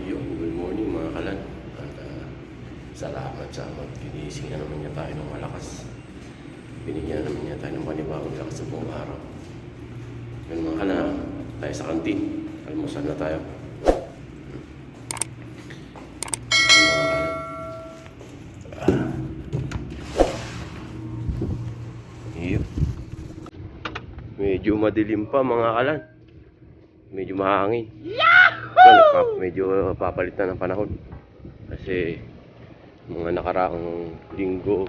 Good morning mga kalan. At salamat sa ginising na naman niya tayo ng malakas. Binigyan naman niya tayo ng panibagong lakas sa buong araw. Ngayon mga kalan, tayo sa kantin. Almusal na tayo. Mga kalan. Iyo. Medyo madilim pa mga kalan. Medyo mahangin. Medyo papalit na ng panahon kasi mga nakaraang linggo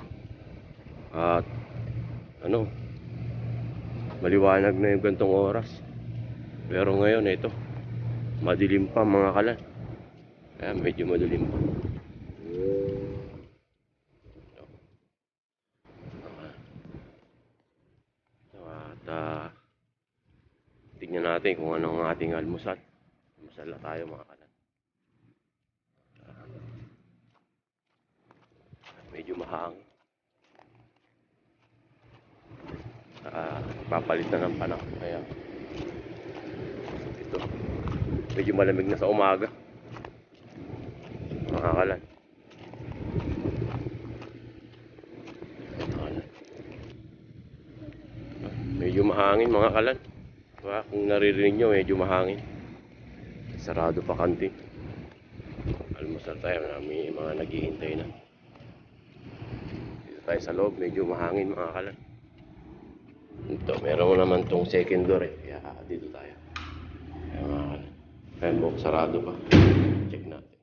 at maliwanag na yung gantong oras, pero ngayon ito madilim pa mga kalan, kaya medyo madilim pa. At tignan natin kung ano ang ating almusal. Masala tayo mga kalan. Medyo mahangin. Papalit na ng panahon. Kaya ito, medyo malamig na sa umaga mga kalan. Medyo mahangin mga kalan. Kung naririnig nyo, medyo mahangin. Sarado pa kantin. Almusal tayo, may mga naghihintay na. Dito tayo sa loob, medyo mahangin mga kalan. Ito, meron naman tong second door eh. Kaya dito tayo. Kaya mga kalan. Kaya sarado pa. Check natin.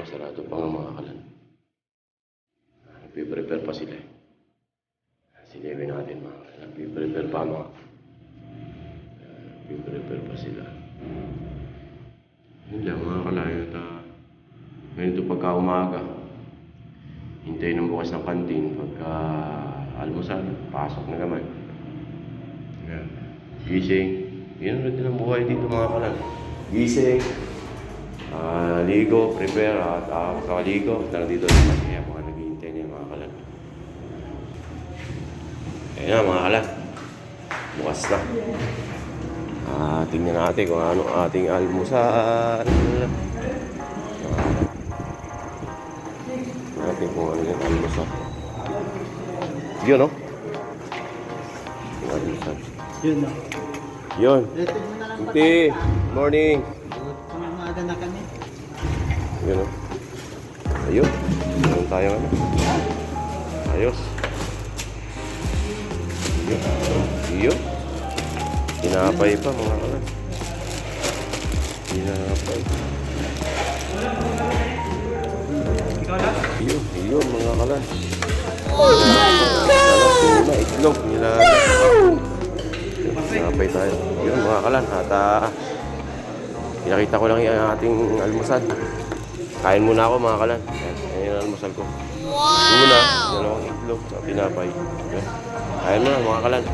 Sarado pa nga mga kalan. Nagpiprepare pa sila eh. Silipin natin mga kalan. Nagpiprepare pa mga. Nagpiprepare pa sila. Yun lang mga kalayo. Ngayon ito pagka umaga, hintayin ng bukas ng kantin. Pagka almusal, pasok na naman. Gising. Yan rin din ang buhay dito mga kalan. Gising, ligo, prepare, at kakaligo. Nandito naman kaya mga naghihintay niya mga kalan. Ayan na mga kalan. Bukas na. Tingnan natin kung ano ating almusal. Natin kung ano yung almusal. Yun, no? Yung almusal. Yun, no? Yun. Hindi. Morning. Umaga na kami. Yun, no? Ayun. Meron tayo, ano? Ayos. Yun. Yun. Tinapay pa mga kalan. Tinapay. Yun mga kalan. Tuna, itlog, nilaga. Tinapay tayo. Yun mga kalan. At pinakita ko lang yung ating almusal. Kain muna ako mga kalan. Ayan yung almusal ko. Tuna, dalawang itlog, tinapay. Yun. Kain muna mga kalan.